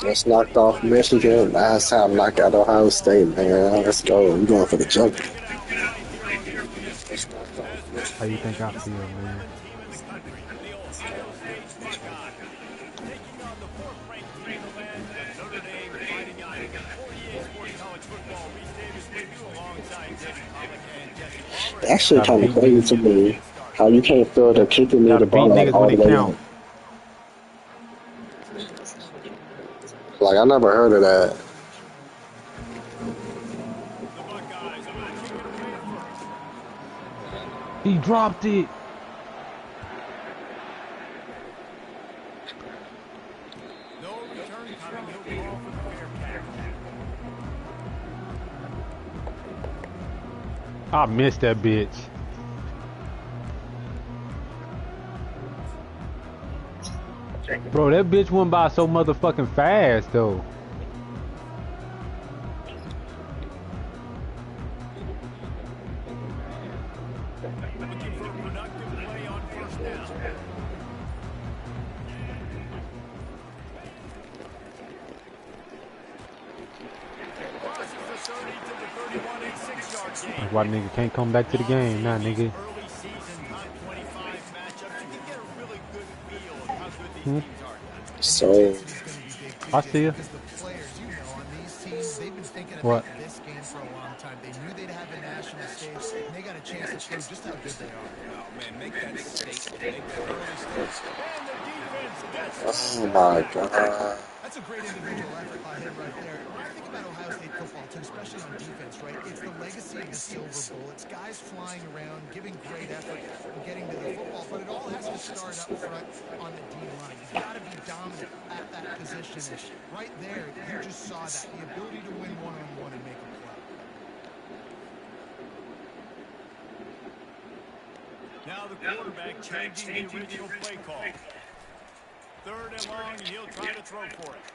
Just knocked off Michigan. Last time knocked out Ohio State, man. Let's go. We're going for the jump. How you think I feel, man? Taking on the fourth-ranked team in the land, the Notre Dame Fighting Irish. For EA Sports College Football, Reese Davis with you alongside David Pollack and Jesse Palmer. And now Actually, Gotta kind of beat crazy niggas. to me how you can't feel the kicker near the Gotta beat ball like niggas when all the it way count. up. Like I never heard of that. the Buckeyes will kick it away at first. He dropped it. No return coming. He'll call for the fair catch. I missed that bitch. Bro, that bitch went by so motherfucking fast, though. Looking for a productive play on first down. Crosses the 30 to the 31, a 6-yard gain. That's why nigga can't come back to the game now, nigga. Early season top 25 matchups, you can get a really good feel of how good these teams are. So I see ya. Because the players, you know, on these teams, they've been thinking What? about this game for a long time. They knew they'd have a national stage, and they got a chance to prove just how good they are. Oh, man, make that statement. Make that early stage. And the defense gets oh my god. That's a great individual effort by him right there. When I think about Ohio State football, too, especially on defense, right, it's the legacy of the Silver Bowl. It's guys flying around, giving great effort, and getting to the football. But it all has to start up front on the D-line. You've got to be dominant at that position. And right there, you just saw that, the ability to win one-on-one and make a play. Now the quarterback changing the original play call. Third and long, and he'll try to throw for it.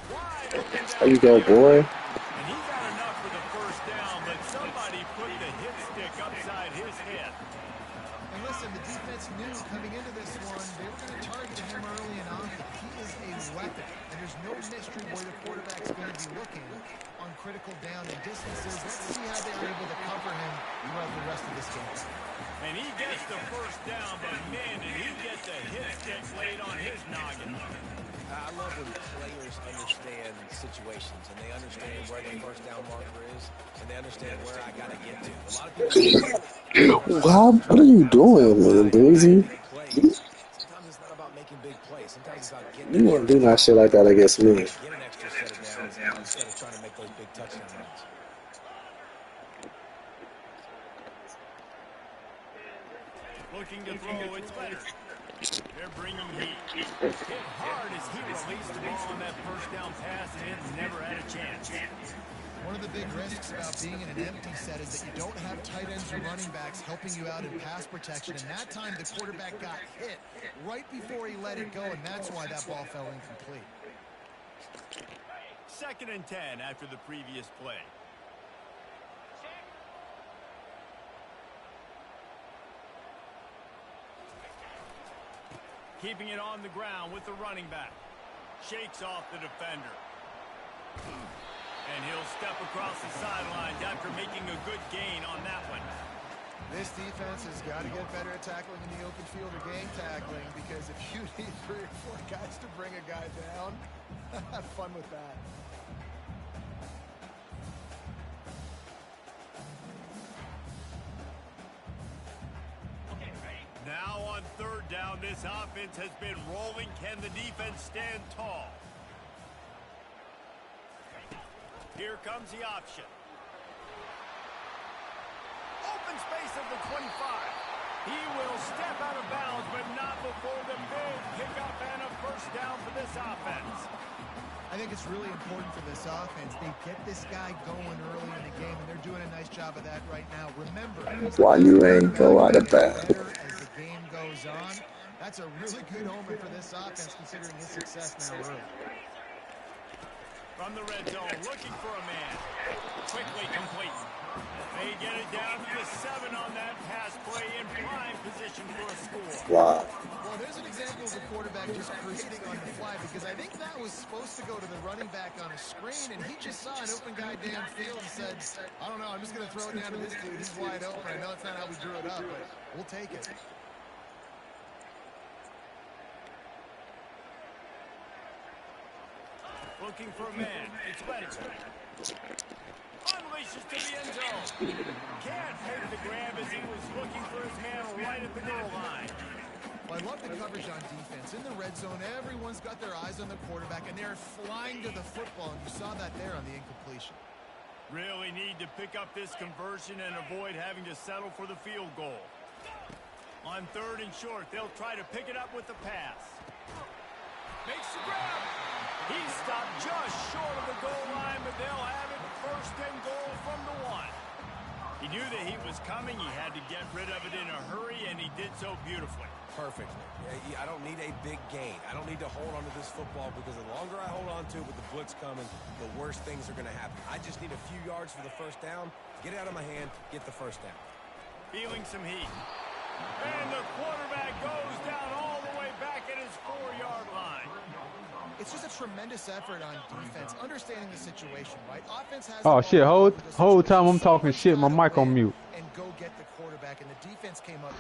Wide open There you go, boy. and he got enough for the first down, but somebody put the hit stick upside his head. And listen, the defense knew coming into this one, they were going to target him early and often. He is a weapon, and there's no mystery where the quarterback's going to be looking on critical down and distances. Let's see how they're able to cover him throughout the rest of this game. And he gets the first down, but man, did he get the hit stick laid on his noggin. I love when players understand situations and they understand where the first down marker is and they understand where I got to get to. A lot of people What are you doing, man, Breezy? sometimes it's not about making big plays. Sometimes it's about getting You wouldn't do that shit like that against me. get an extra set of downs instead of trying to make those big touchdown runs. Looking to throw, it's better. They're bringing heat. Hit hard as he released the ball on that first down pass, and it's never had a chance. One of the big risks about being in an empty set is that you don't have tight ends or running backs helping you out in pass protection. And that time, the quarterback got hit right before he let it go, and that's why that ball fell incomplete. 2nd and 10 after the previous play. Keeping it on the ground with the running back. Shakes off the defender. And he'll step across the sidelines after making a good gain on that one. This defense has got to get better at tackling in the open field or game tackling, because if you need 3 or 4 guys to bring a guy down, have fun with that. Now on 3rd down, this offense has been rolling. Can the defense stand tall? Here comes the option. Open space at the 25. He will step out of bounds, but not before the big pickup and a first down for this offense. I think it's really important for this offense. They get this guy going early in the game, and they're doing a nice job of that right now. Remember, Why you ain't go out of bed? as the game goes on. That's a really good omen for this offense, considering his success now early. From the red zone, looking for a man. Quickly complete. They get it down to the 7 on that pass play in prime position for a score. Wow. Well, there's an example of the quarterback just creating on the fly because I think that was supposed to go to the running back on a screen, and he just saw an open guy downfield and said, I don't know, I'm just going to throw it down to this dude. He's wide open. I know it's not how we drew it up, but we'll take it. Looking for a man. It's Leonard. Unleashes to the end zone. Can't make the grab as he was looking for his man right at the goal line. Well, I love the coverage on defense. In the red zone, everyone's got their eyes on the quarterback, and they're flying to the football, and you saw that there on the incompletion. Really need to pick up this conversion and avoid having to settle for the field goal. On 3rd and short, they'll try to pick it up with the pass. Makes the grab. He stopped just short of the goal line, but they'll have it 1st and goal from the 1. He knew that he was coming. He had to get rid of it in a hurry, and he did so beautifully. Perfectly. I don't need a big gain. I don't need to hold on to this football because the longer I hold on to it with the blitz coming, the worse things are going to happen. I just need a few yards for the 1st down, get it out of my hand, get the 1st down. Feeling some heat. And the quarterback goes down all the way back at his 4-yard line. It's just a tremendous effort on defense, understanding the situation, right? Offense has Oh shit, whole time I'm talking shit, my mic on mute. And go get the quarterback, and the defense came up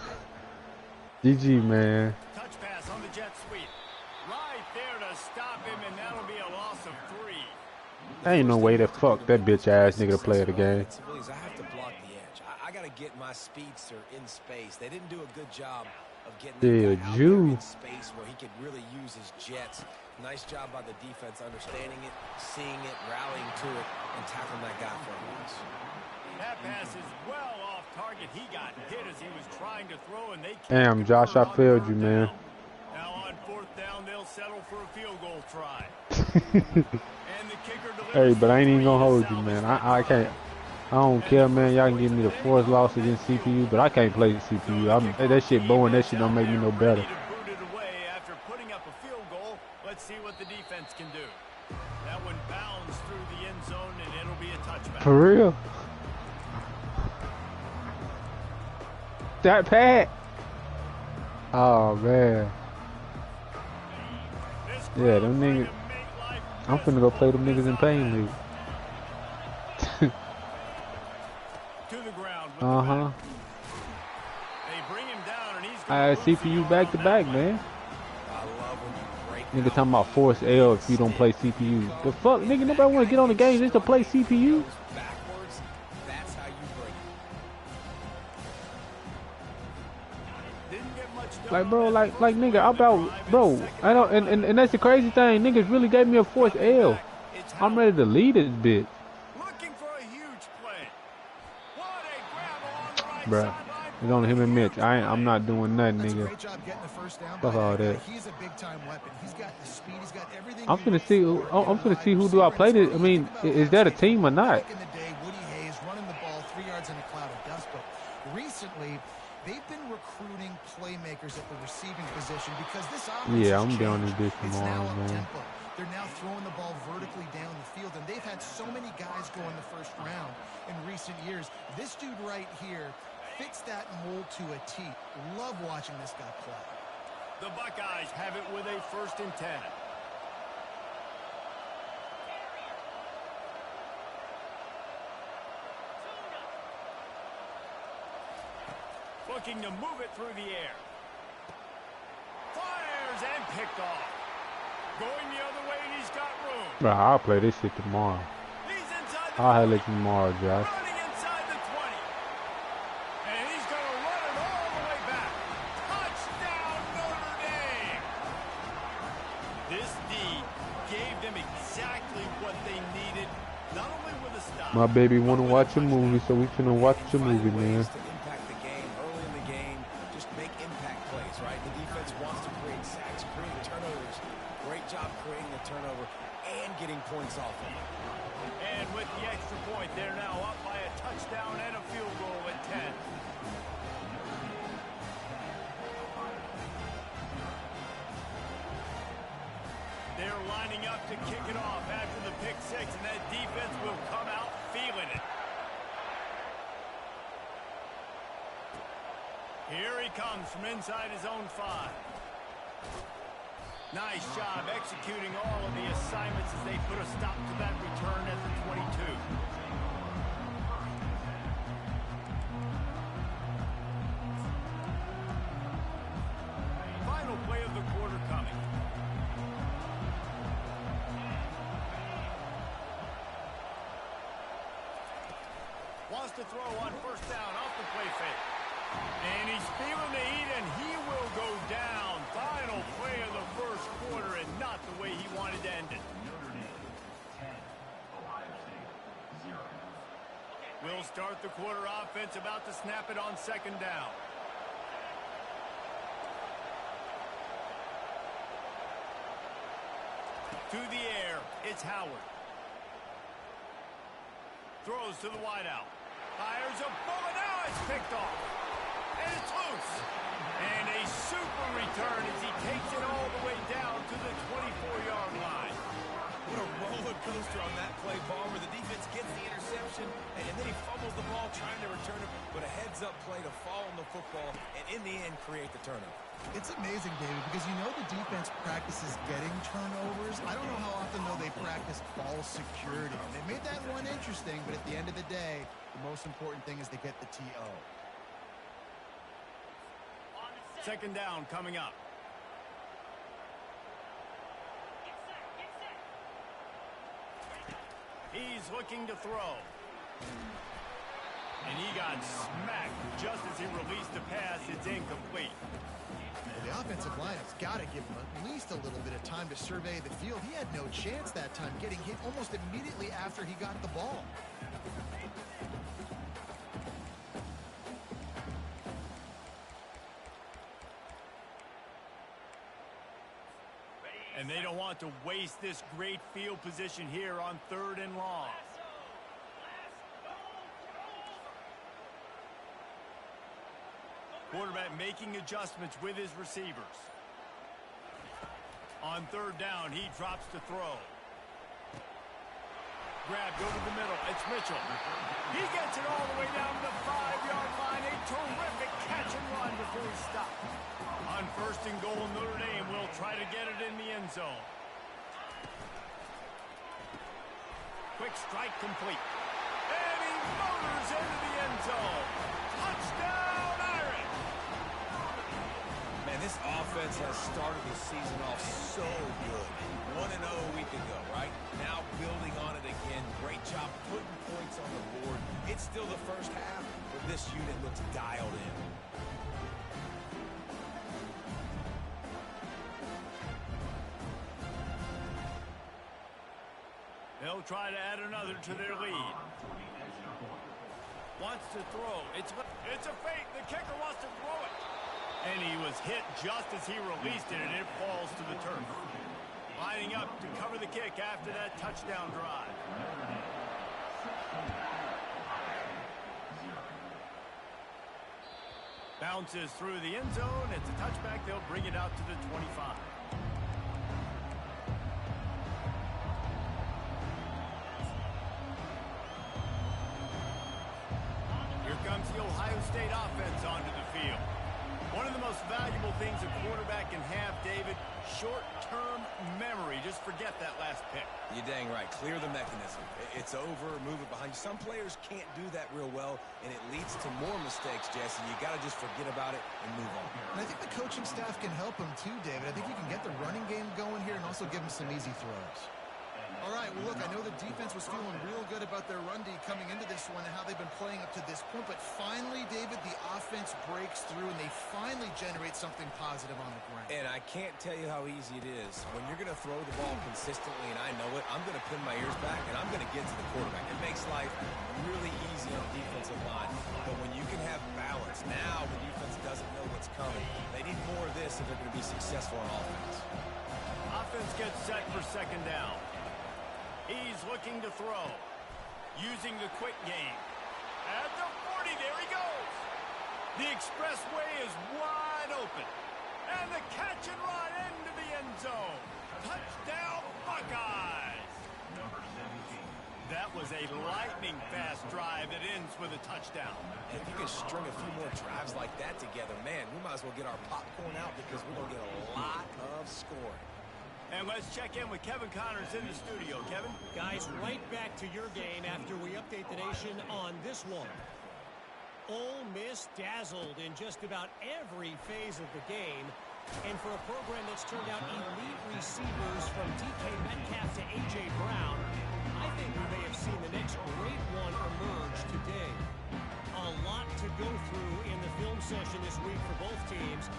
big. GG, man. Touch pass on the jet sweep. Right there to stop him, and that'll be a loss of 3. There ain't no way to fuck that bitch ass nigga to play the game. I have to block the edge. I got to get my speedster in space. They didn't do a good job of getting the guy out there in space where he could really use his jets. Nice job by the defense understanding it, seeing it, rallying to it, and tackling that guy for a loss. That pass is well off target. He got hit as he was trying to throw, and they Damn, Josh, I failed you, man. Now on 4th down, they'll settle for a field goal try. And the kicker Hey, but I ain't even gonna hold you, man. I can't. I don't care, man. Y'all can give me the 4th loss against CPU, but I can't play the CPU. That shit bowing. That shit don't make me no better. Let's see what the defense can do. That one bounds through the end zone, and it'll be a touchback. For real? That Pat? Oh, man. Yeah, them niggas. I'm finna go play them niggas in Pain League. Uh-huh. They bring him down, and he's I had CPU back to back, man. Nigga talking about force L if you don't play CPU. The fuck, nigga, nobody want to get on the game just to play CPU. Backwards, that's how you break it. Like, bro, like nigga, I about, bro, I don't, and that's the crazy thing. Niggas really gave me a force L. I'm ready to lead this bitch. Looking for a huge play. What a grab along the right Bruh, sideline. it's only him and Mitch. I'm not doing nothing, That's a nigga. great job getting the 1st down. Fuck all that. He's a big-time weapon. He's got the speed. He's got everything. I'm finna see. I'm finna see who do I play this. I mean, is that a team or not? Back in the day, Woody Hayes running the ball 3 yards in a cloud of dust. But recently, they've been recruiting playmakers at the receiving position because this offense. Yeah, I'm down this bitch It's now tomorrow, man. up-tempo. They're now throwing the ball vertically down the field, and they've had so many guys go in the 1st round in recent years. This dude right here fits that mold to a T. Love watching this guy play. The Buckeyes have it with a 1st and 10. Looking to move it through the air. Fires and picked off. Going the other way, and he's got room. Bro, I'll play this shit tomorrow. He's inside the I'll have it tomorrow, Josh. running inside the 20. And he's going to run it all the way back. Touchdown, Notre Dame. This D gave them exactly what they needed, not only with a stop. My baby want to watch a movie, so we finna watch a movie, man. To impact the game early in the game, just make impact plays, right? The defense wants to create sacks, create turnovers. Great job creating the turnover and getting points off of it. And with the extra point, they're now up by a touchdown and a field goal at 10. They're lining up to kick it off after the pick 6, and that defense will come out feeling it. Here he comes from inside his own 5. Nice job executing all of the assignments as they put a stop to that return at the 22. Final play of the quarter coming. Wants to throw on first down off the play fake. And he's feeling the heat, and he will go down. Final play of the first quarter, and not the way he wanted to end it. Notre Dame 10, Ohio State 0. We'll start the quarter offense, about to snap it on second down. To the air, it's Howard. Throws to the wideout. Fires a bullet, now it's picked off. And it's loose. And a super return as he takes it all the way down to the 24-yard line. What a roller coaster on that play, Palmer. The defense gets the interception, and then he fumbles the ball trying to return it, but a heads-up play to fall on the football, and in the end, create the turnover. It's amazing, David, because you know the defense practices getting turnovers. I don't know how often, though, they practice ball security. They made that one interesting, but at the end of the day, the most important thing is they get the TO. Second down coming up. He's looking to throw. And he got smacked just as he released the pass. It's incomplete. Well, the offensive line has got to give him at least a little bit of time to survey the field. He had no chance that time, getting hit almost immediately after he got the ball. And they don't want to waste this great field position here on third and long. Quarterback making adjustments with his receivers. On third down, he drops to throw. Grabbed over the middle. It's Mitchell. He gets it all the way down to the 5-yard line. A terrific catch and run before he stopped. On first and goal, Notre Dame will try to get it in the end zone. Quick strike complete. And he motors into the end zone. Touchdown, Irish! Man, this offense has started the season off so good. 1-0 a week ago, right? Now building on it again. Great job putting points on the board. It's still the first half, but this unit looks dialed in. They'll try to add another to their lead. Wants to throw. It's a fake. The kicker wants to throw it. And he was hit just as he released it, and it falls to the turf. Lining up to cover the kick after that touchdown drive. Bounces through the end zone. It's a touchback. They'll bring it out to the 25. Here comes the Ohio State offense onto the field. One of the most valuable things a quarterback can have, David, short-term memory. Just forget that last pick. You're dang right. Clear the mechanism. It's over, move it behind you. Some players can't do that real well, and it leads to more mistakes, Jesse. You got to just forget about it and move on. And I think the coaching staff can help him too, David. I think you can get the running game going here and also give him some easy throws. All right, well, look, I know the defense was feeling real good about their run D coming into this one and how they've been playing up to this point, but finally, David, the offense breaks through and they finally generate something positive on the ground. And I can't tell you how easy it is. When you're going to throw the ball consistently, and I know it, I'm going to pin my ears back and I'm going to get to the quarterback. It makes life really easy on the defensive line, but when you can have balance, now the defense doesn't know what's coming. They need more of this if they're going to be successful on offense. Offense gets set for second down. He's looking to throw, using the quick game. At the 40, there he goes. The expressway is wide open. And the catch and run into the end zone. Touchdown, Buckeyes. Number 17, That was a lightning-fast drive that ends with a touchdown. And if you can string a few more drives like that together, man, we might as well get our popcorn out because we're going to get a lot of scoring. And let's check in with Kevin Connors in the studio. Kevin? Guys, right back to your game after we update the nation on this one. Ole Miss dazzled in just about every phase of the game. And for a program that's turned out elite receivers from DK Metcalf to A.J. Brown, I think we may have seen the next great one emerge today. A lot to go through in the film session this week for both teams.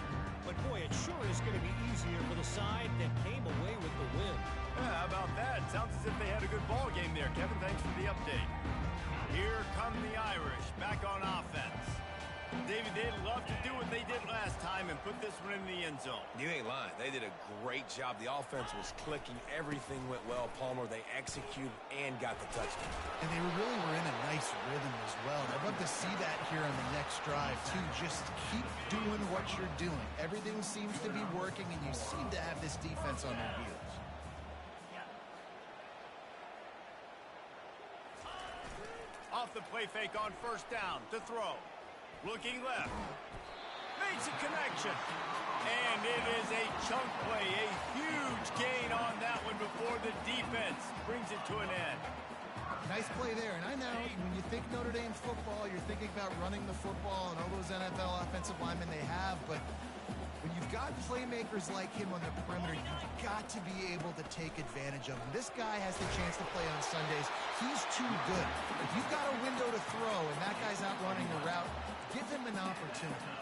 But boy, it sure is going to be easier for the side that came away with the win. Yeah, how about that? Sounds as if they had a good ball game there. Kevin, thanks for the update. Here come the Irish, back on offense. David, they'd love to do what they did last time and put this one in the end zone. You ain't lying. They did a great job. The offense was clicking. Everything went well. Palmer, they executed and got the touchdown. And they really were in a nice rhythm as well. I'd love to see that here on the next drive, too. Just keep doing what you're doing. Everything seems to be working, and you seem to have this defense on their heels. Off the play fake on first down to throw. Looking left. Makes a connection. And it is a chunk play. A huge gain on that one before the defense brings it to an end. Nice play there. And I know when you think Notre Dame football, you're thinking about running the football and all those NFL offensive linemen they have. But when you've got playmakers like him on the perimeter, you've got to be able to take advantage of him. This guy has the chance to play on Sundays. He's too good. If you've got a window to throw and that guy's out running a route, give him an opportunity.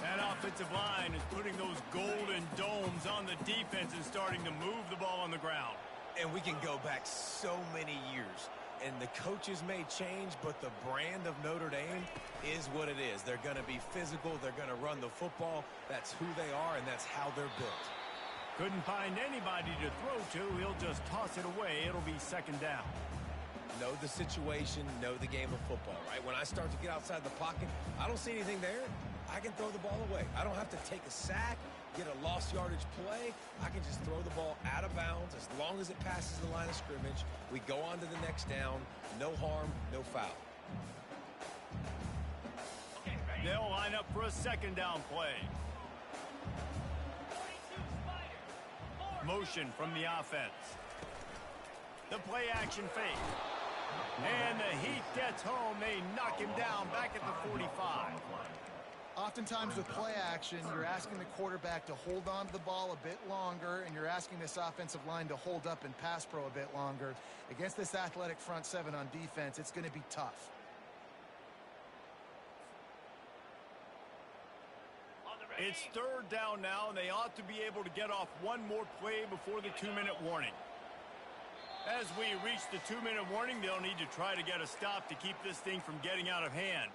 That offensive line is putting those golden domes on the defense and starting to move the ball on the ground. And we can go back so many years. And the coaches may change, but the brand of Notre Dame is what it is. They're going to be physical. They're going to run the football. That's who they are, and that's how they're built. Couldn't find anybody to throw to. He'll just toss it away. It'll be second down. Know the situation, know the game of football, right? When I start to get outside the pocket, I don't see anything there. I can throw the ball away. I don't have to take a sack, get a lost yardage play. I can just throw the ball out of bounds as long as it passes the line of scrimmage. We go on to the next down. No harm, no foul. They'll line up for a second down play. Motion from the offense. The play action fake. And the Heat gets home. They knock him down back at the 45. Oftentimes with play action, you're asking the quarterback to hold on to the ball a bit longer, and you're asking this offensive line to hold up and pass pro a bit longer. Against this athletic front seven on defense, it's going to be tough. It's third down now, and they ought to be able to get off one more play before the 2-minute warning. As we reach the 2-minute warning, they'll need to try to get a stop to keep this thing from getting out of hand.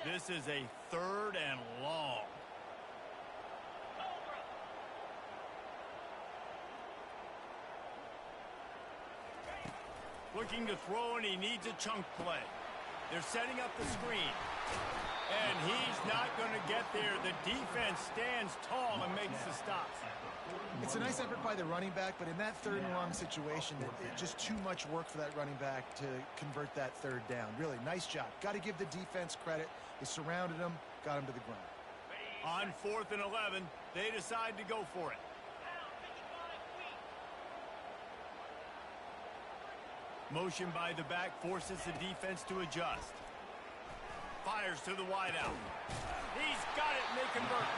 This is a third and long. Looking to throw, and he needs a chunk play. They're setting up the screen. And he's not going to get there. The defense stands tall and makes the stop. It's a nice effort by the running back, but in that third and long situation, it's just too much work for that running back to convert that third down. Really, nice job. Got to give the defense credit. They surrounded him, got him to the ground. On 4th and 11, they decide to go for it. Motion by the back forces the defense to adjust. Fires to the wideout. He's got it, and they convert.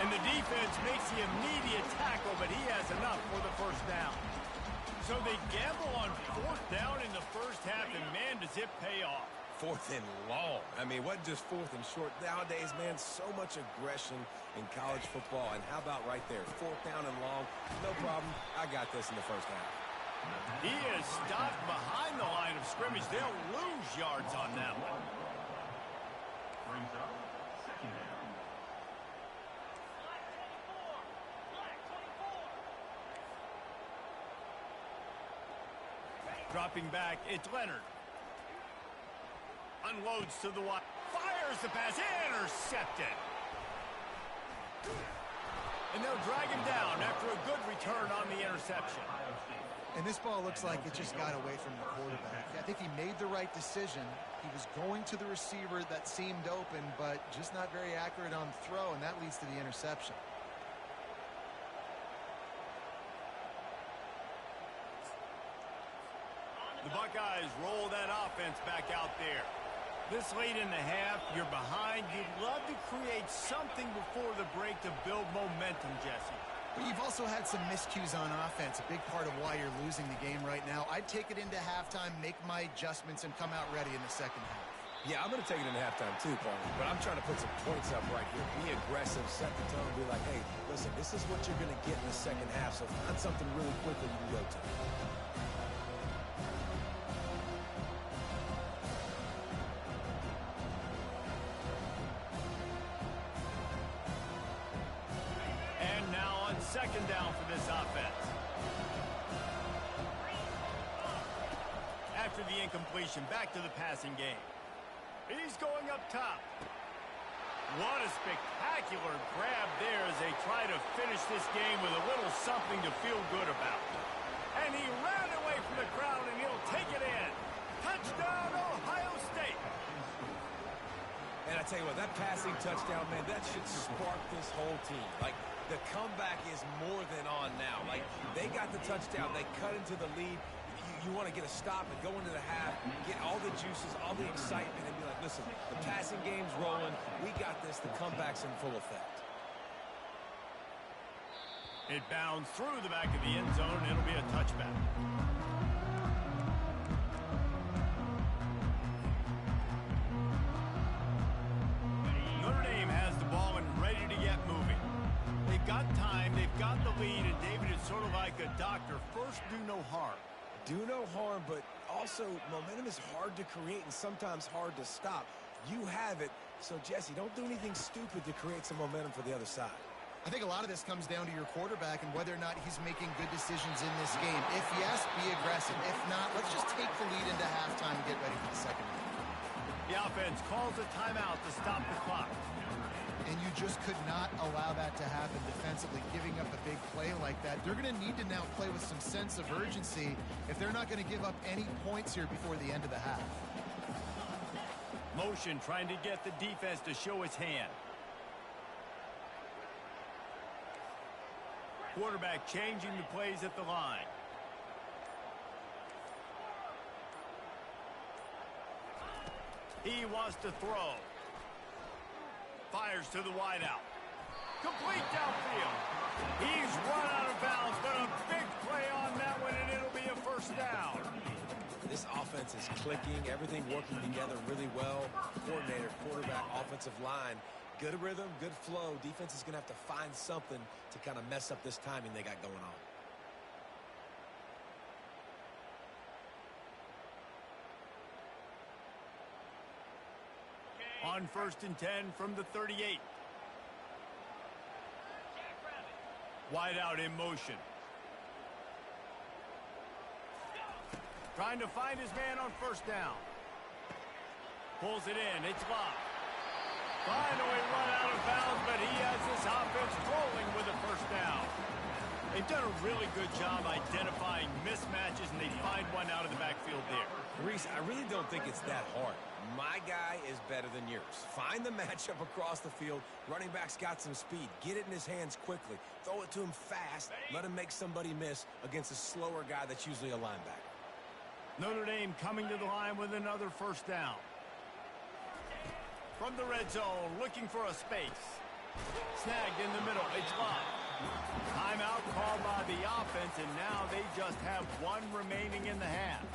And the defense makes the immediate tackle, but he has enough for the first down. So they gamble on 4th down in the first half, and man, does it pay off. 4th and long. I mean, what just 4th and short? Nowadays, man, so much aggression in college football. And how about right there? 4th down and long. No problem. I got this in the first half. He is stopped behind the line of scrimmage. They'll lose yards on that one. Brings up second down. Dropping back, it's Leonard. Unloads to the wide. Fires There's the pass. Intercepted. And they'll drag him down after a good return on the interception. And this ball looks like it just got away from the quarterback. I think he made the right decision. He was going to the receiver that seemed open, but just not very accurate on the throw, and that leads to the interception. The Buckeyes roll that offense back out there. This late in the half, you're behind. You'd love to create something before the break to build momentum, Jesse. But you've also had some miscues on offense, a big part of why you're losing the game right now. I'd take it into halftime, make my adjustments, and come out ready in the second half. Yeah, I'm going to take it into halftime too, Paulie. But I'm trying to put some points up right here. Be aggressive, set the tone, be like, hey, listen, this is what you're going to get in the second half, so find something really quickly you can go to. Second down for this offense. After the incompletion, back to the passing game. He's going up top. What a spectacular grab there as they try to finish this game with a little something to feel good about. And he ran away from the crowd, and he'll take it in. Touchdown, Ohio State. And I tell you what, that passing touchdown, man, that should spark this whole team. Like, the comeback is more than on now. Like, they got the touchdown. They cut into the lead. You want to get a stop and go into the half, get all the juices, all the excitement, and be like, listen, the passing game's rolling. We got this. The comeback's in full effect. It bounds through the back of the end zone, and it'll be a touchback. Notre Dame has the ball and ready to get moving. They've got time, they've got the lead, and David is sort of like a doctor. First, do no harm. Do no harm, but also momentum is hard to create and sometimes hard to stop. You have it, so Jesse, don't do anything stupid to create some momentum for the other side. I think a lot of this comes down to your quarterback and whether or not he's making good decisions in this game. If yes, be aggressive. If not, let's just take the lead into halftime and get ready for the second half. The offense calls a timeout to stop the clock. And you just could not allow that to happen defensively, giving up a big play like that. They're going to need to now play with some sense of urgency if they're not going to give up any points here before the end of the half. Motion trying to get the defense to show its hand. Quarterback changing the plays at the line. He wants to throw. Fires to the wideout. Complete downfield. He's run out of bounds, but a big play on that one, and it'll be a first down. This offense is clicking, everything working together really well. Coordinator, quarterback, offensive line. Good rhythm, good flow. Defense is going to have to find something to kind of mess up this timing they got going on. On 1st and 10 from the 38. Wide out in motion. Trying to find his man on first down. Pulls it in. It's locked. Finally run out of bounds, but he has this offense rolling with a first down. They've done a really good job identifying mismatches, and they find one out of the backfield there. Reese, I really don't think it's that hard. My guy is better than yours. Find the matchup across the field. Running back's got some speed. Get it in his hands quickly. Throw it to him fast. Let him make somebody miss against a slower guy that's usually a linebacker. Notre Dame coming to the line with another first down. From the red zone, looking for a space. Snagged in the middle. It's locked. Timeout called by the offense, and now they just have one remaining in the half.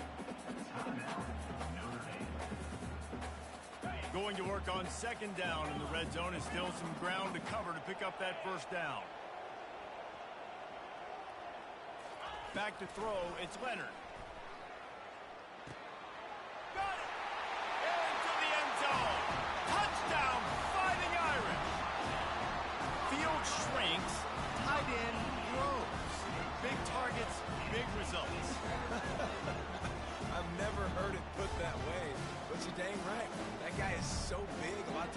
Going to work on second down in the red zone, and still some ground to cover to pick up that first down. Back to throw, it's Leonard. Got it! Into the end zone. Touchdown, Fighting Irish. Field shrinks, tight end grows. Big targets, big results. I've never heard it put that way, but you're dang right. That guy is so big, a lot of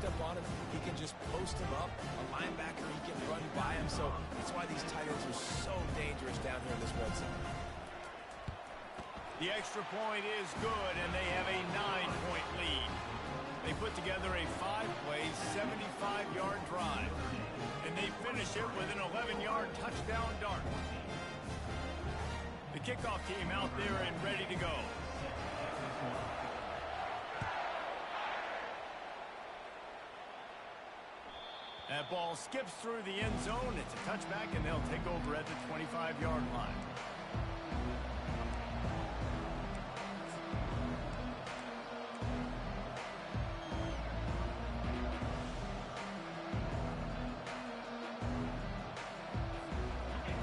matched up on him, he can just post him up. A linebacker, he can run by him. So that's why these tight ends are so dangerous down here in this red zone. The extra point is good, and they have a 9-point lead. They put together a 5-play, 75-yard drive, and they finish it with an 11-yard touchdown dart. The kickoff team out there and ready to go. That ball skips through the end zone. It's a touchback, and they'll take over at the 25-yard line.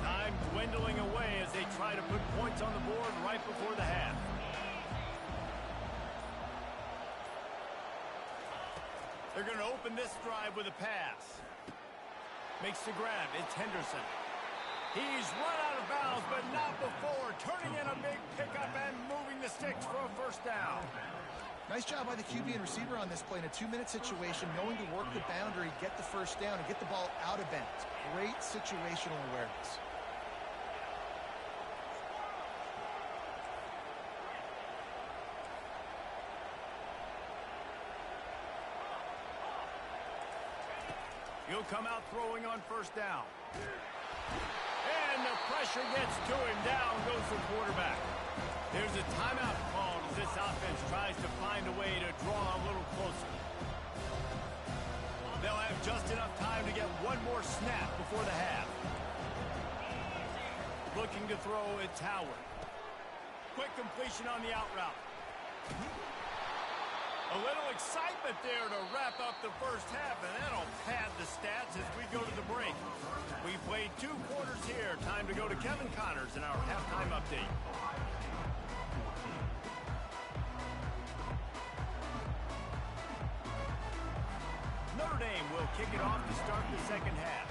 Time dwindling away as they try to put points on the board right before the half. They're going to open this drive with a pass. Makes the grab. It's Henderson. He's run out of bounds, but not before. Turning in a big pickup and moving the sticks for a first down. Nice job by the QB and receiver on this play in a 2-minute situation, knowing to work the boundary, get the first down, and get the ball out of bounds. Great situational awareness. He'll come out throwing on first down. And the pressure gets to him. Down goes the quarterback. There's a timeout called as this offense tries to find a way to draw a little closer. They'll have just enough time to get one more snap before the half. Looking to throw, it's Howard. Quick completion on the out route. A little excitement there to wrap up the first half, and that'll pad the stats as we go to the break. We played 2 quarters here. Time to go to Kevin Connors in our halftime update. Notre Dame will kick it off to start the second half.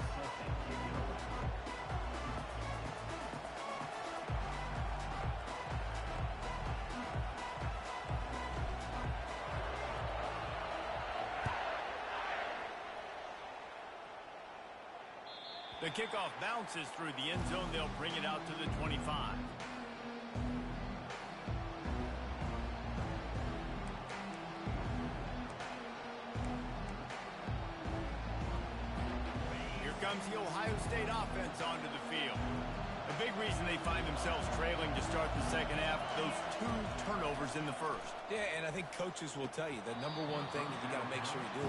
The kickoff bounces through the end zone. They'll bring it out to the 25. Here comes the Ohio State offense onto the field. A big reason they find themselves trailing to start the second half, those 2 turnovers in the first. Yeah, and I think coaches will tell you the number one thing that you got to make sure you do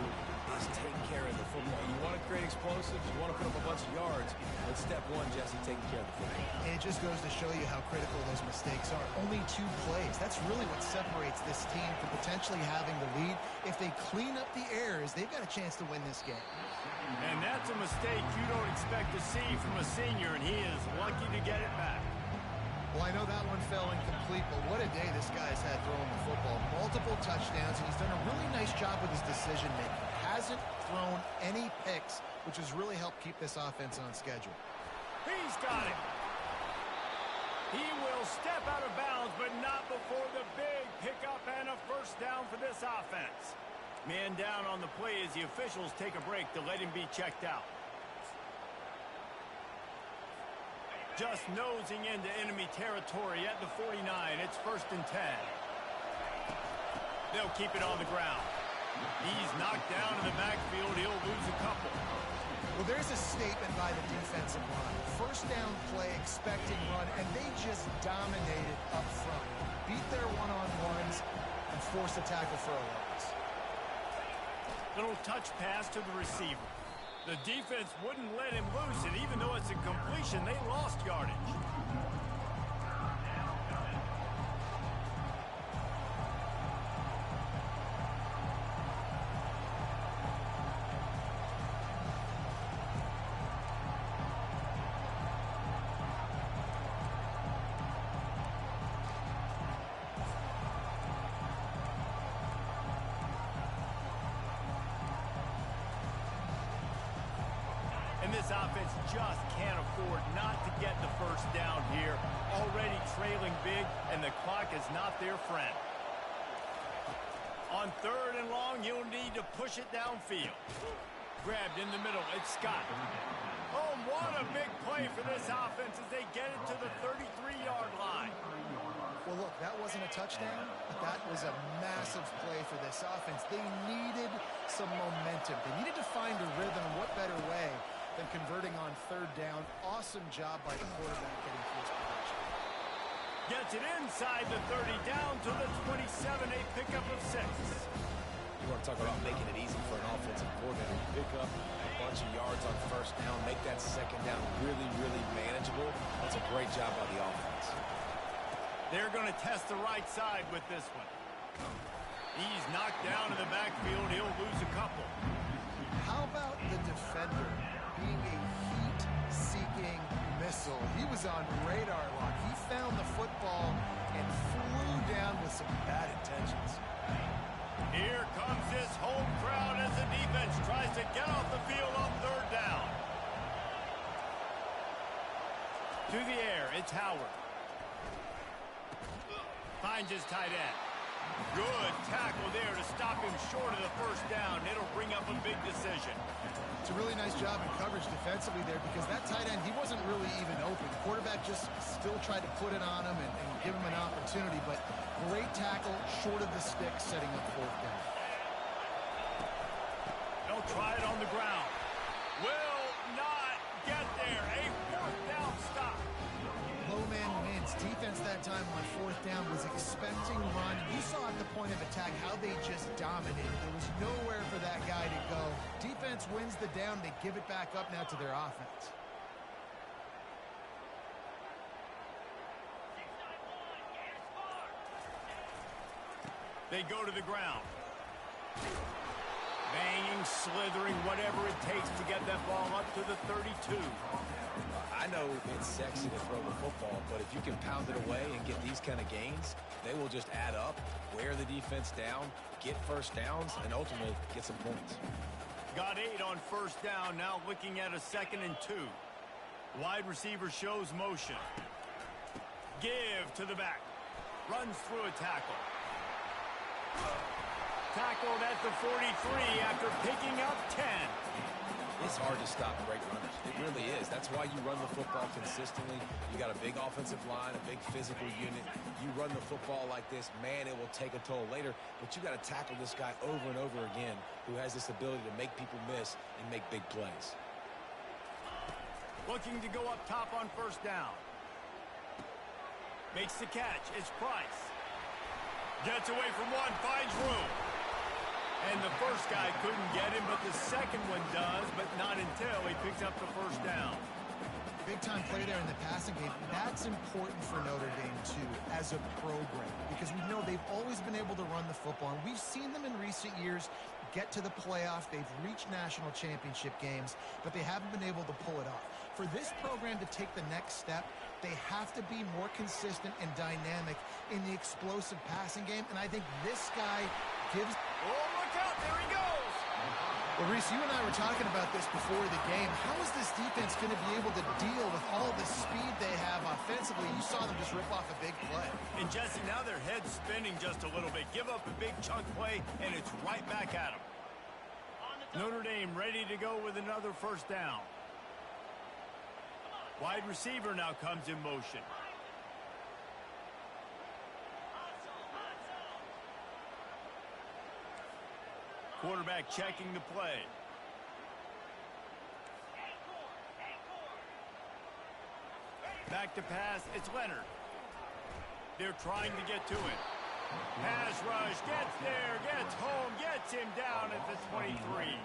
is take care of the football. You want to create explosives, you want to put up a bunch of yards, but step 1, Jesse, taking care of the football. And it just goes to show you how critical those mistakes are. Only 2 plays. That's really what separates this team from potentially having the lead. If they clean up the errors, they've got a chance to win this game. And that's a mistake you don't expect to see from a senior, and he is lucky to get it back. Well, I know that one fell incomplete, but what a day this guy's had throwing the football. Multiple touchdowns, and he's done a really nice job with his decision-making. Hasn't thrown any picks, which has really helped keep this offense on schedule. He's got it. He will step out of bounds, but not before the big pickup and a first down for this offense. Man down on the play as the officials take a break to let him be checked out. Just nosing into enemy territory at the 49. It's 1st and 10. They'll keep it on the ground. He's knocked down in the backfield. He'll lose a couple. Well, there's a statement by the defensive line. First down play, expecting run, and they just dominated up front. Beat their one-on-ones and forced a tackle for a loss. Little touch pass to the receiver. The defense wouldn't let him loose, and even though it's a completion, they lost yardage. This offense just can't afford not to get the first down here. Already trailing big, and the clock is not their friend. On 3rd and long, you'll need to push it downfield. Grabbed in the middle. It's Scott. Oh, what a big play for this offense as they get it to the 33-yard line. Well, look, that wasn't a touchdown, but that was a massive play for this offense. They needed some momentum. They needed to find a rhythm. What better way than converting on 3rd down? Awesome job by the quarterback getting through his progression. Gets it inside the 30, down to the 27, a pickup of 6. You want to talk about making it easy for an offensive coordinator. You pick up a bunch of yards on 1st down, make that 2nd down really, really manageable. That's a great job by the offense. They're going to test the right side with this one. He's knocked down in the backfield. He'll lose a couple. How about the defender being a heat-seeking missile? He was on radar lock. He found the football and flew down with some bad intentions. Here comes this home crowd as the defense tries to get off the field on 3rd down. To the air, it's Howard. Finds his tight end. Good tackle there to stop him short of the 1st down. It'll bring up a big decision. It's a really nice job in coverage defensively there because that tight end, he wasn't really even open. The quarterback just still tried to put it on him and give him an opportunity, but great tackle short of the stick, setting up 4th down. They'll try it on the ground. Will not get there. A 4th down stop. Low man wins. Defense that time on 4th down was expecting run. You saw at the point of attack how they just dominated. There was nowhere for that guy to go. Defense wins the down. They give it back up now to their offense. They go to the ground. Banging, slithering, whatever it takes to get that ball up to the 32. I know it's sexy to throw the football, but if you can pound it away and get these kind of gains, they will just add up, wear the defense down, get 1st downs, and ultimately get some points. Got 8 on 1st down, now looking at a 2nd and 2. Wide receiver shows motion. Give to the back. Runs through a tackle. Tackled at the 43 after picking up 10. It's hard to stop great runners. It really is. That's why you run the football consistently. You got a big offensive line, a big physical unit. You run the football like this, man, it will take a toll later. But you got to tackle this guy over and over again who has this ability to make people miss and make big plays. Looking to go up top on 1st down. Makes the catch. It's Price. Gets away from one, finds room. And the first guy couldn't get him, but the second one does, but not until he picks up the 1st down. Big-time play there in the passing game. That's important for Notre Dame, too, as a program, because we know they've always been able to run the football, and we've seen them in recent years get to the playoff. They've reached national championship games, but they haven't been able to pull it off. For this program to take the next step, they have to be more consistent and dynamic in the explosive passing game, and I think this guy gives... Oh, look out! There he goes! Well, Reese, you and I were talking about this before the game. How is this defense going to be able to deal with all the speed they have offensively? You saw them just rip off a big play. And, Jesse, now their head's spinning just a little bit. Give up a big chunk play, and it's right back at them. Notre Dame ready to go with another 1st down. Wide receiver now comes in motion. Quarterback checking the play. Back to pass, it's Leonard. They're trying to get to it. Pass rush, gets there, gets home, gets him down at the 23.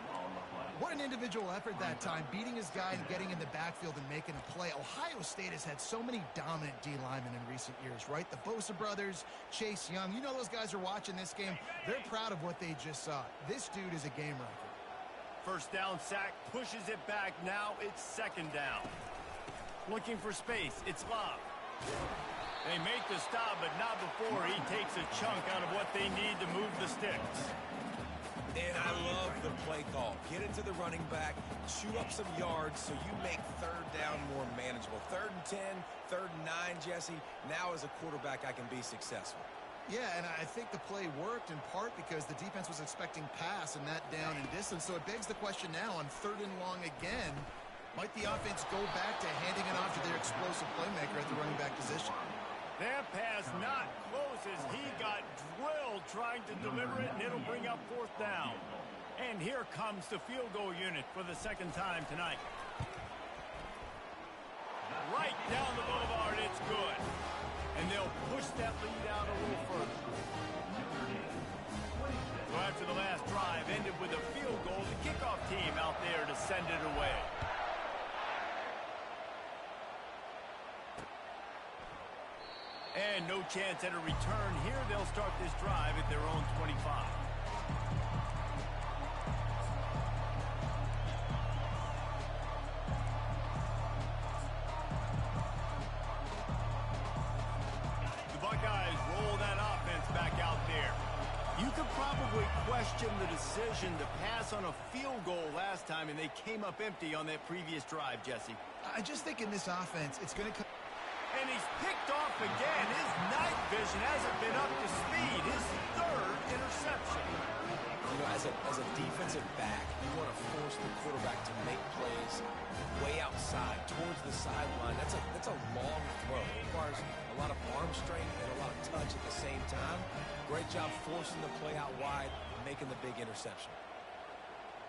What an individual effort that time, beating his guy and getting in the backfield and making a play. Ohio State has had so many dominant D linemen in recent years, right? The Bosa brothers, Chase Young. You know those guys are watching this game. They're proud of what they just saw. This dude is a game record. 1st down sack, pushes it back. Now it's 2nd down. Looking for space. It's Love. They make the stop, but not before he takes a chunk out of what they need to move the sticks. And I love the play call. Get it to the running back, chew up some yards so you make 3rd down more manageable. 3rd and 10, 3rd and 9, Jesse. Now as a quarterback, I can be successful. Yeah, and I think the play worked in part because the defense was expecting pass and that down and distance. So it begs the question now on 3rd and long again, might the offense go back to handing it off to their explosive playmaker at the running back position? That pass not close as he got drilled trying to deliver it, and it'll bring up 4th down. And here comes the field goal unit for the 2nd time tonight. Right down the boulevard, it's good. And they'll push that lead out a little further. So after the last drive ended with a field goal, the kickoff team out there to send it away. And no chance at a return here. They'll start this drive at their own 25. Back out there. You could probably question the decision to pass on a field goal last time, and they came up empty on that previous drive, Jesse. I just think in this offense, it's going to come. And he's picked off again. His night vision hasn't been up to speed. His 3rd interception. You know, as a defensive back, you want to force the quarterback to make plays way outside, towards the sideline. That's a long throw. It requires a lot of arm strength and a lot of touch at the same time. Great job forcing the play out wide, making the big interception.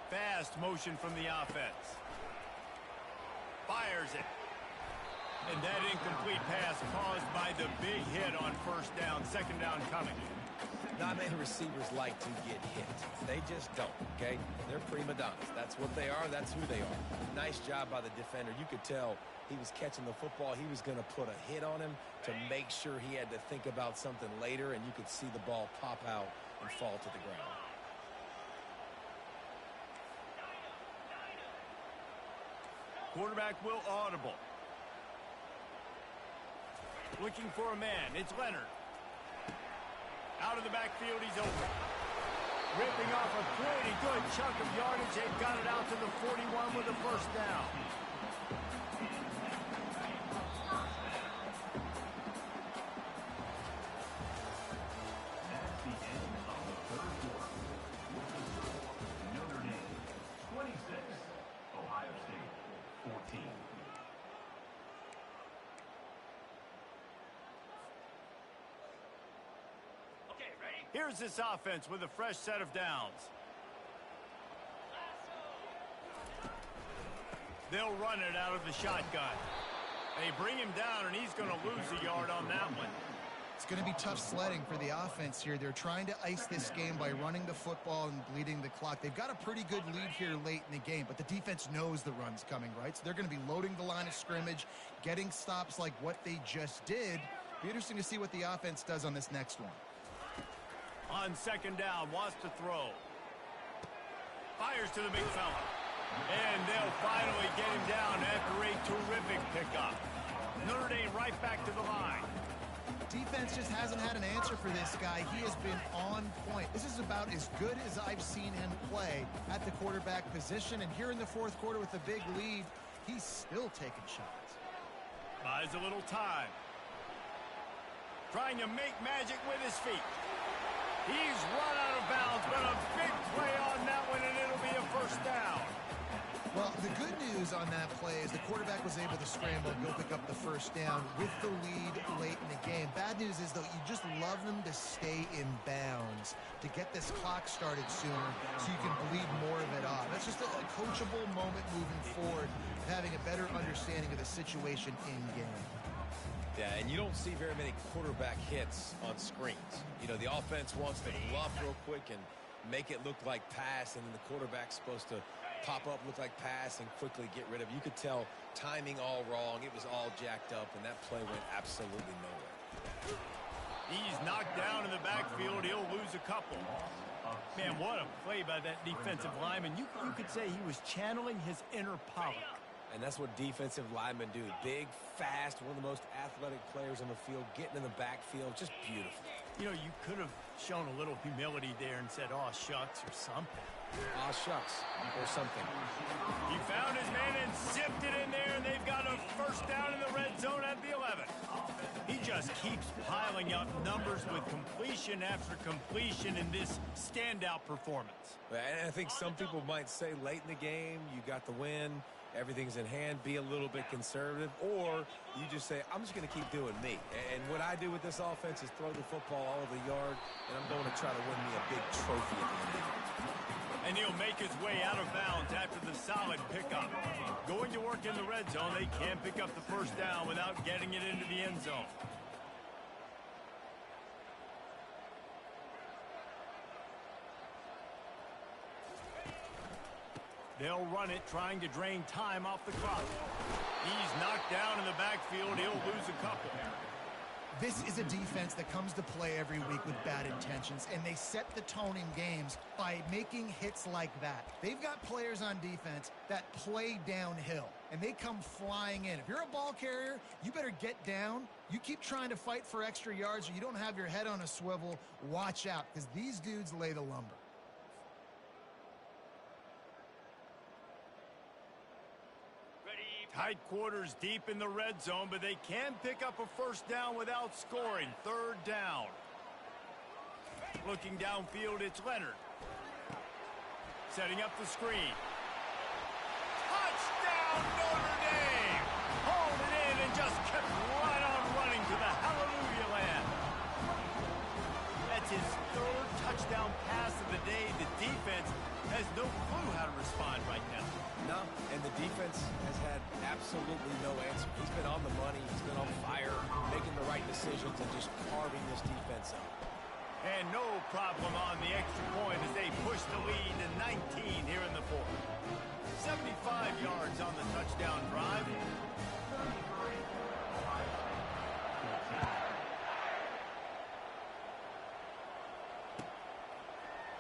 Fast motion from the offense. Fires it. And that incomplete pass caused by the big hit on 1st down, 2nd down coming. Not many receivers like to get hit. They just don't, okay? They're prima donnas. That's what they are. That's who they are. Nice job by the defender. You could tell he was catching the football. He was going to put a hit on him to make sure he had to think about something later, and you could see the ball pop out and fall to the ground. Quarterback will audible. Looking for a man. It's Leonard. Out of the backfield, he's open. Ripping off a pretty good chunk of yardage. They've got it out to the 41 with a 1st down. That's the end of the 3rd quarter. Notre Dame 26, Ohio State 14. Here's this offense with a fresh set of downs. They'll run it out of the shotgun. They bring him down, and he's going to lose a yard on that one. It's going to be tough sledding for the offense here. They're trying to ice this game by running the football and bleeding the clock. They've got a pretty good lead here late in the game, but the defense knows the run's coming, right? So they're going to be loading the line of scrimmage, getting stops like what they just did. Be interesting to see what the offense does on this next one. On 2nd down, wants to throw. Fires to the big fella. And they'll finally get him down after a terrific pickup. Notre Dame right back to the line. Defense just hasn't had an answer for this guy. He has been on point. This is about as good as I've seen him play at the quarterback position. And here in the 4th quarter with a big lead, he's still taking shots. Buys a little time. Trying to make magic with his feet. He's run out of bounds, but a big play on that one, and it'll be a 1st down. Well, the good news on that play is the quarterback was able to scramble and go pick up the 1st down with the lead late in the game. Bad news is, though, you just love them to stay in bounds to get this clock started sooner so you can bleed more of it off. That's just a coachable moment moving forward, having a better understanding of the situation in game. Yeah, and you don't see very many quarterback hits on screens. You know, the offense wants to bluff real quick and make it look like pass, and then the quarterback's supposed to pop up, look like pass, and quickly get rid of it. You could tell timing all wrong. It was all jacked up, and that play went absolutely nowhere. He's knocked down in the backfield. He'll lose a couple. Man, what a play by that defensive lineman. You could say he was channeling his inner Pollock. And that's what defensive linemen do. Big, fast, one of the most athletic players on the field, getting in the backfield, just beautiful. You know, you could have shown a little humility there and said, "Aw, shucks," or something. Aw, shucks, or something. He found his man and zipped it in there, and they've got a 1st down in the red zone at the 11. He just keeps piling up numbers with completion after completion in this standout performance. And I think some people might say late in the game, you got the win, everything's in hand, be a little bit conservative, or you just say, I'm just going to keep doing me. And what I do with this offense is throw the football all over the yard, and I'm going to try to win me a big trophy at the end of the year. And he'll make his way out of bounds after the solid pickup. Going to work in the red zone, they can't pick up the first down without getting it into the end zone. They'll run it, trying to drain time off the clock. He's knocked down in the backfield. He'll lose a couple. This is a defense that comes to play every week with bad intentions, and they set the tone in games by making hits like that. They've got players on defense that play downhill, and they come flying in. If you're a ball carrier, you better get down. You keep trying to fight for extra yards, or you don't have your head on a swivel. Watch out, because these dudes lay the lumber. Tight quarters deep in the red zone, but they can pick up a first down without scoring. Third down. Looking downfield, it's Leonard. Setting up the screen. Touchdown, Notre Dame! Hauled it in and just kept right on running to the hallelujah land. That's his third touchdown pass of the day. The defense has no clue how to respond right now. No, and the defense has had absolutely no answer. He's been on the money. He's been on fire, making the right decisions and just carving this defense up. And no problem on the extra point as they push the lead to 19 here in the fourth. 75 yards on the touchdown drive.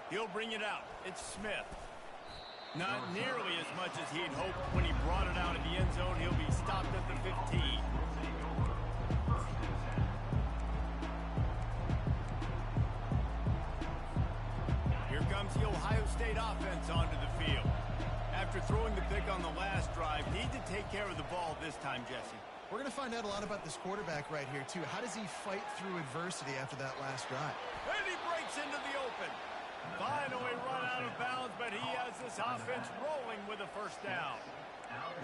He'll bring it out. It's Smith. Not nearly as much as he'd hoped when he brought it out of the end zone. He'll be stopped at the 15. Here comes the Ohio State offense onto the field. After throwing the pick on the last drive, need to take care of the ball this time, Jesse. We're going to find out a lot about this quarterback right here, too. How does he fight through adversity after that last drive? And he breaks into the open. Finally run out of bounds, but he has this offense rolling with a first down.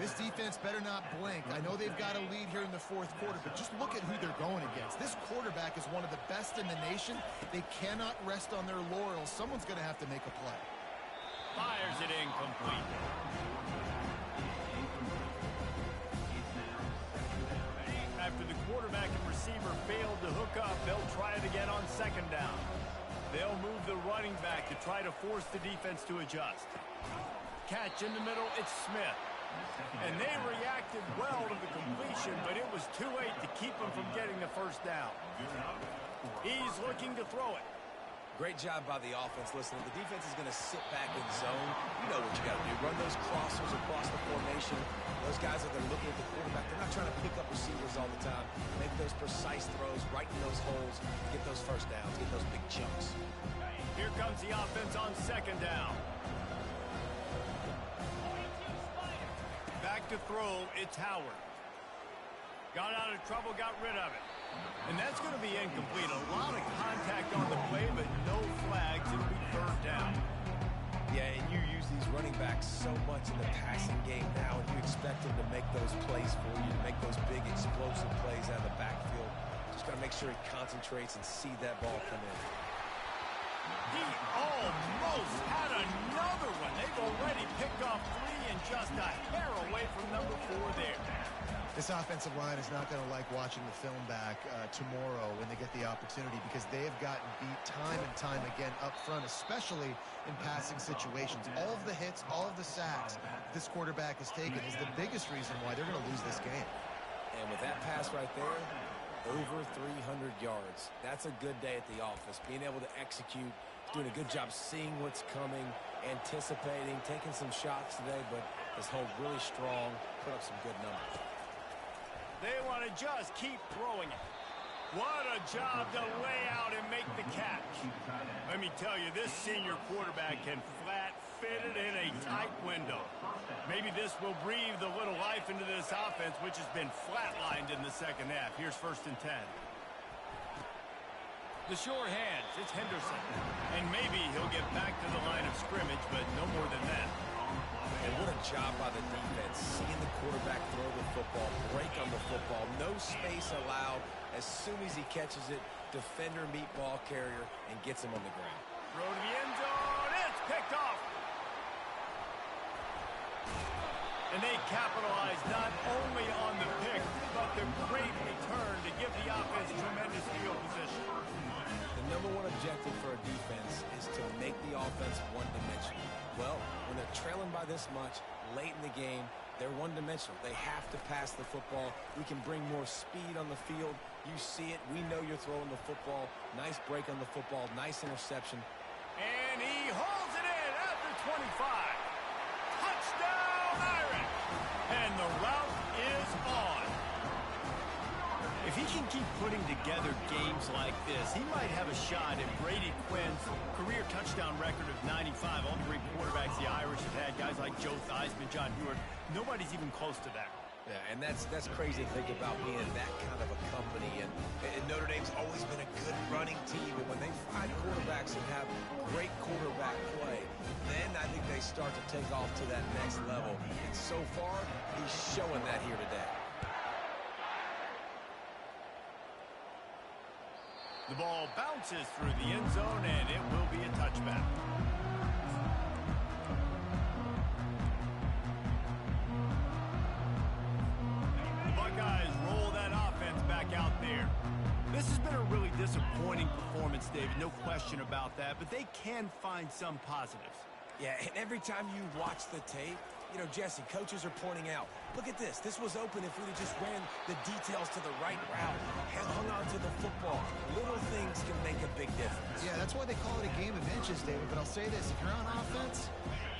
This defense better not blink. I know they've got a lead here in the fourth quarter, but just look at who they're going against. This quarterback is one of the best in the nation. They cannot rest on their laurels. Someone's going to have to make a play. Fires it incomplete. After the quarterback and receiver failed to hook up, they'll try it again on second down. They'll move the running back to try to force the defense to adjust. Catch in the middle, it's Smith. And they reacted well to the completion, but it was too late to keep them from getting the first down. He's looking to throw it. Great job by the offense. Listen, the defense is going to sit back in zone. You know what you got to do. Run those crossers across the formation. Those guys are there looking at the quarterback. They're not trying to pick up receivers all the time. Make those precise throws right in those holes. Get those first downs. Get those big chunks. Here comes the offense on second down. Back to throw, it's Howard. Got out of trouble, got rid of it. And that's going to be incomplete. A lot of contact on the play, but no flags. It'll be third down. Yeah, and you use these running backs so much in the passing game now, and you expect them to make those plays for you, to make those big explosive plays out of the backfield. Just got to make sure he concentrates and see that ball come in. He almost had another one. They've already picked off three and just a hair away from number 4 there. This offensive line is not going to like watching the film back tomorrow when they get the opportunity, because they have gotten beat time and time again up front, especially in passing situations. All of the hits, all of the sacks this quarterback has taken is the biggest reason why they're going to lose this game. And with that pass right there, over 300 yards. That's a good day at the office. Being able to execute, doing a good job seeing what's coming, anticipating, taking some shots today, but has held really strong, put up some good numbers. They want to just keep throwing it. What a job to lay out and make the catch. Let me tell you, this senior quarterback can flat fit it in a tight window. Maybe this will breathe a little life into this offense, which has been flatlined in the second half. Here's 1st and 10. The sure hands, it's Henderson. And maybe he'll get back to the line of scrimmage, but no more than that. And what a job by the defense. Seeing the quarterback throw the football, break on the football, no space allowed. As soon as he catches it, defender meet ball carrier and gets him on the ground. Throw to the end zone. It's picked off. And they capitalize not only on the pick, but the great return to give the offense tremendous field position. The number one objective for a defense is to make the offense one-dimensional. Well, when they're trailing by this much, late in the game, they're one-dimensional. They have to pass the football. We can bring more speed on the field. You see it. We know you're throwing the football. Nice break on the football. Nice interception. And he holds it in at the 25. Touchdown, Irish! And the route is on. If he can keep putting together games like this, he might have a shot at Brady Quinn's career touchdown record of 95. All the great quarterbacks the Irish have had, guys like Joe Theismann, John Heward, nobody's even close to that. Yeah, and that's crazy to think about being that kind of a company. And Notre Dame's always been a good running team. And when they find quarterbacks and have great quarterback play, then I think they start to take off to that next level. And so far, he's showing that here today. The ball bounces through the end zone, and it will be a touchback. The Buckeyes roll that offense back out there. This has been a really disappointing performance, David, no question about that, but they can find some positives. Yeah, and every time you watch the tape, you know, Jesse, coaches are pointing out, look at this. This was open if we'd have just ran the details to the right route, hung on to the football. Little things can make a big difference. Yeah, that's why they call it a game of inches, David. But I'll say this, if you're on offense,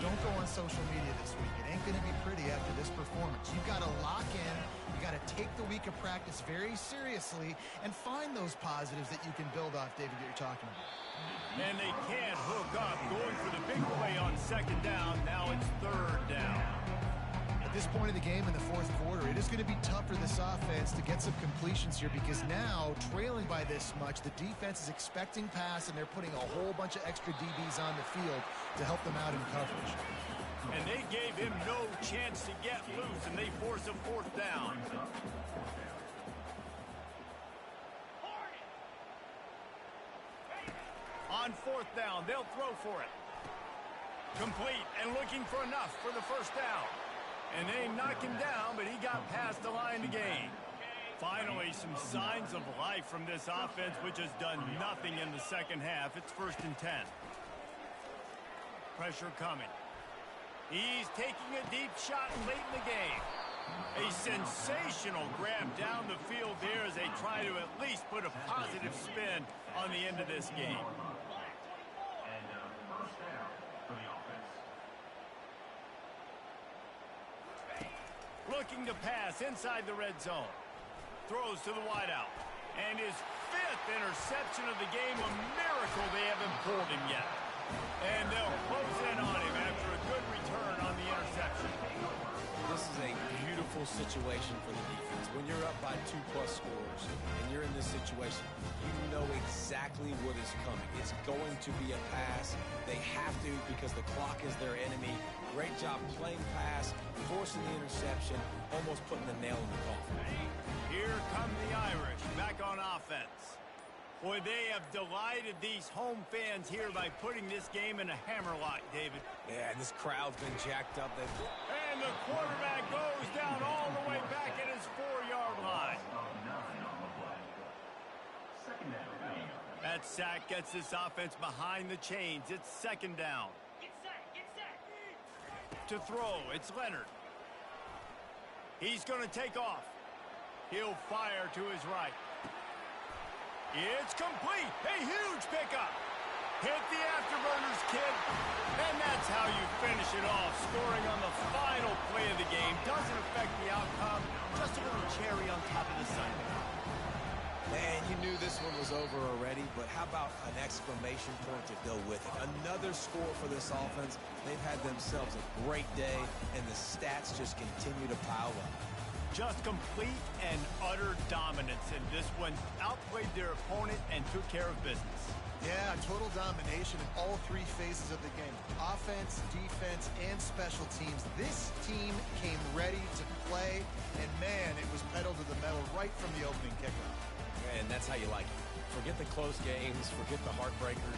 don't go on social media this week. It ain't going to be pretty after this performance. You've got to lock in. You got to take the week of practice very seriously and find those positives that you can build off, David, that you're talking about. And they can't hook up, going for the big play on second down. Now it's third down. At this point in the game in the fourth quarter, it is going to be tough for this offense to get some completions here because now, trailing by this much, the defense is expecting pass and they're putting a whole bunch of extra DBs on the field to help them out in coverage. And they gave him no chance to get loose, and they force a fourth down. On fourth down, they'll throw for it. Complete and looking for enough for the first down. And they knock him down, but he got past the line to gain. Finally, some signs of life from this offense, which has done nothing in the second half. It's 1st and 10. Pressure coming. He's taking a deep shot late in the game. A sensational grab down the field there as they try to at least put a positive spin on the end of this game. Looking to pass inside the red zone. Throws to the wideout. And his 5th interception of the game, a miracle they haven't pulled him yet. And they'll close in on him after a good return on the interception. This is a beautiful situation for the defense. When you're up by 2+ scores and you're in this situation, you know exactly what is coming. It's going to be a pass. They have to because the clock is their enemy. Great job playing pass, forcing the interception, almost putting the nail in the coffin. Here come the Irish back on offense. Boy, they have delighted these home fans here by putting this game in a hammerlock, David. Yeah, and this crowd's been jacked up. And the quarterback goes down all the way back at his 4-yard line. That sack gets this offense behind the chains. It's 2nd down. Get set. To throw, it's Leonard. He's going to take off. He'll fire to his right. It's complete. A huge pickup. Hit the afterburners, kid. And that's how you finish it off. Scoring on the final play of the game. Doesn't affect the outcome. Just a little cherry on top of the Sunday. Man, you knew this one was over already, but how about an exclamation point to go with it? Another score for this offense. They've had themselves a great day, and the stats just continue to pile up. Just complete and utter dominance in this one. Outplayed their opponent and took care of business. Yeah, total domination in all three phases of the game. Offense, defense, and special teams. This team came ready to play, and man, it was pedal to the metal right from the opening kickoff. And that's how you like it. Forget the close games, forget the heartbreakers,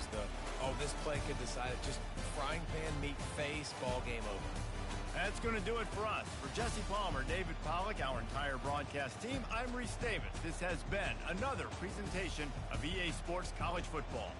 this play could decide it. Just frying pan meet face, ball game over. That's going to do it for us. For Jesse Palmer, David Pollack, our entire broadcast team, I'm Reese Davis. This has been another presentation of EA Sports College Football.